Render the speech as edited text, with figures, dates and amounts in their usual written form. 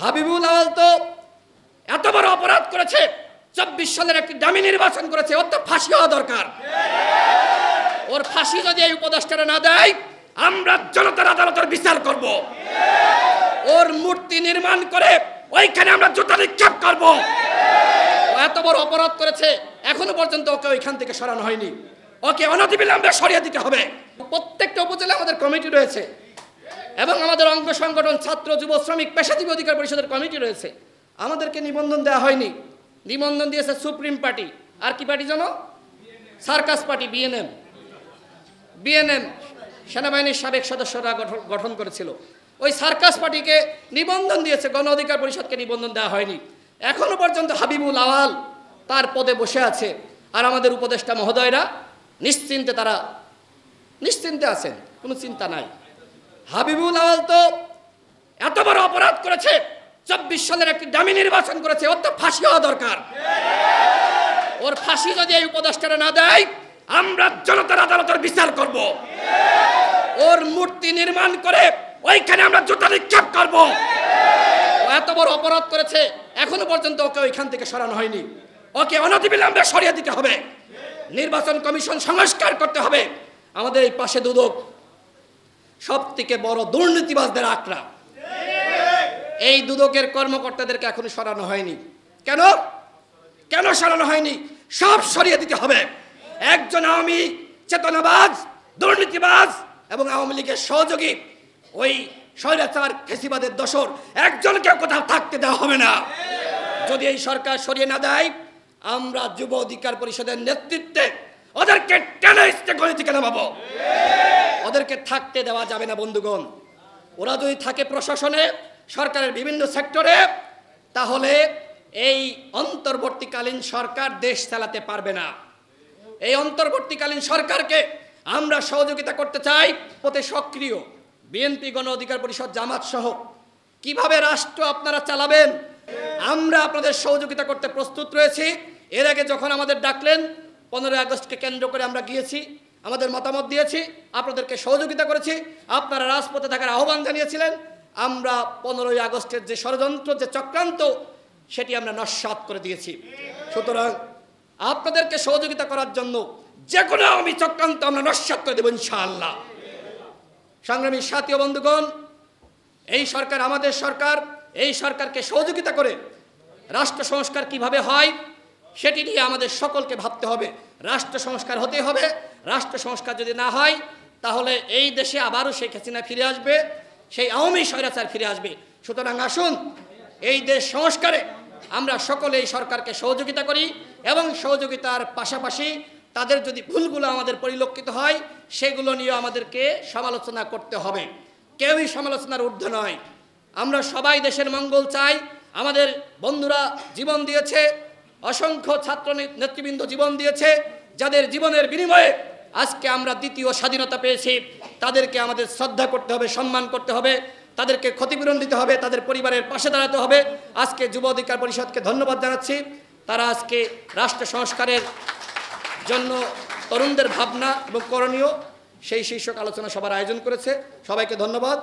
হাবিবুল আওয়াল তো এত বড় অপরাধ করেছে, 24 সালের একটি দামি নির্বাচন করেছে, ওর তো ফাঁসি হওয়া দরকার। ওর ফাঁসি যদি এই উপদেষ্টারা না দেয়, আমরা জনতার আদালতের বিচার করব। ওর মূর্তি নির্মাণ করে ওইখানে আমরা জুতা নিক্ষেপ করব। ও এত বড় অপরাধ করেছে, এখনো পর্যন্ত ওকে ওইখান থেকে সরানো হয়নি। ওকে অনতিবিলম্বে সরিয়ে দিতে হবে। প্রত্যেকটা উপজেলায় আমাদের কমিটি রয়েছে এবং আমাদের অঙ্গ সংগঠন, ছাত্র, যুব, শ্রমিক, পেশাজীবী অধিকার পরিষদের কমিটি রয়েছে। আমাদেরকে নিবন্ধন দেওয়া হয়নি, নিবন্ধন দিয়েছে সুপ্রিম পার্টি। আর কি পার্টি জানো? সার্কাস পার্টি, বিএনএম সেনাবাহিনীর সাবেক সদস্যরা গঠন করেছিল। ওই সার্কাস পার্টিকে নিবন্ধন দিয়েছে, গণ অধিকার পরিষদকে নিবন্ধন দেওয়া হয়নি। এখনো পর্যন্ত হাবিবুল আওয়াল তার পদে বসে আছে, আর আমাদের উপদেষ্টা মহোদয়রা নিশ্চিন্তে আছেন, কোনো চিন্তা নাই। হাবিবুল আওয়াল তো এত বড় অপরাধ করেছে, 24 সালের একটি দামি নির্বাচন করেছে, ওর তো ফাঁসি হওয়া দরকার। ওর ফাঁসি যদি এই উপদেষ্টারা না দেয়, আমরা জনতার আদালতের বিচার করব। ওর মূর্তি নির্মাণ করে ওইখানে আমরা জুতা নিক্ষেপ করব। ও এত বড় অপরাধ করেছে, এখনো পর্যন্ত ওকে ওইখান থেকে সরানো হয়নি। ওকে অনতিবিলম্বে সরিয়ে দিতে হবে। নির্বাচন কমিশন সংস্কার করতে হবে। আমাদের এই পাশে দুদক সব থেকে বড় দুর্নীতিবাজদের আখড়া। এই দুদকের কর্মকর্তাদেরকে এখনো সরানো হয়নি। কেন সরানো হয়নি? সব সরিয়ে দিতে হবে। একজন আওয়ামী চেতনাবাজ, দুর্নীতিবাজ এবং আওয়ামী লীগের সহযোগী, ওই স্বৈরাচার ফ্যাসিবাদের দোসর একজনকে কোথাও থাকতে দেওয়া হবে না। যদি এই সরকার সরিয়ে না দেয়, আমরা যুব অধিকার পরিষদের নেতৃত্বে ওদেরকে টেনে গণি থেকে নামাবো। ওদেরকে থাকতে দেওয়া যাবে না বন্ধুগণ। ওরা যদি থাকে প্রশাসনে, সরকারের বিভিন্ন সেক্টরে, তাহলে এই অন্তর্বর্তীকালীন সরকার দেশ চালাতে পারবে না। এই অন্তর্বর্তীকালীন সরকারকে আমরা সহযোগিতা করতে চাই। পথে সক্রিয় বিএনপি, গণ অধিকার পরিষদ, জামাত সহ কিভাবে রাষ্ট্র আপনারা চালাবেন, আমরা আপনাদের সহযোগিতা করতে প্রস্তুত রয়েছি। এর আগে যখন আমাদের ডাকলেন, 15 আগস্টকে কেন্দ্র করে আমরা গিয়েছি, আমাদের মতামত দিয়েছি, আপনাদেরকে সহযোগিতা করেছি। আপনারা রাজপথে থাকার আহ্বান জানিয়েছিলেন। আমরা 15 আগস্টের যে ষড়যন্ত্র, যে চক্রান্ত, সেটি আমরা নস্যাৎ করে দিয়েছি। সুতরাং আপনাদেরকে সহযোগিতা করার জন্য যে কোনো আওয়ামী চক্রান্ত আমরা নস্যাৎ করে দেব ইনশাআল্লাহ। সংগ্রামী সাথী ও বন্ধুগণ, এই সরকার আমাদের সরকার। এই সরকারকে সহযোগিতা করে রাষ্ট্র সংস্কার কিভাবে হয় সেটি নিয়ে আমাদের সকলকে ভাবতে হবে। রাষ্ট্র সংস্কার হতে হবে। রাষ্ট্র সংস্কার যদি না হয়, তাহলে এই দেশে আবারও শেখ হাসিনা ফিরে আসবে, সেই আওয়ামী স্বৈরাচার ফিরে আসবে। সুতরাং আসুন, এই দেশ সংস্কারে আমরা সকলে এই সরকারকে সহযোগিতা করি এবং সহযোগিতার পাশাপাশি তাদের যদি ভুলগুলো আমাদের পরিলক্ষিত হয়, সেগুলো নিয়ে আমাদেরকে সমালোচনা করতে হবে। কেউই সমালোচনার ঊর্ধ্বে নয়। আমরা সবাই দেশের মঙ্গল চাই। আমাদের বন্ধুরা জীবন দিয়েছে, অসংখ্য ছাত্র নেতৃবৃন্দ জীবন দিয়েছে, যাদের জীবনের বিনিময়ে আজকে আমরা দ্বিতীয় স্বাধীনতা পেয়েছি। তাদেরকে আমাদের শ্রদ্ধা করতে হবে, সম্মান করতে হবে, তাদেরকে ক্ষতিপূরণ দিতে হবে, তাদের পরিবারের পাশে দাঁড়াতে হবে। আজকে যুব অধিকার পরিষদকে ধন্যবাদ জানাচ্ছি। তারা আজকে রাষ্ট্র সংস্কারের জন্য তরুণদের ভাবনা এবং করণীয় সেই শীর্ষক আলোচনা সভার আয়োজন করেছে। সবাইকে ধন্যবাদ।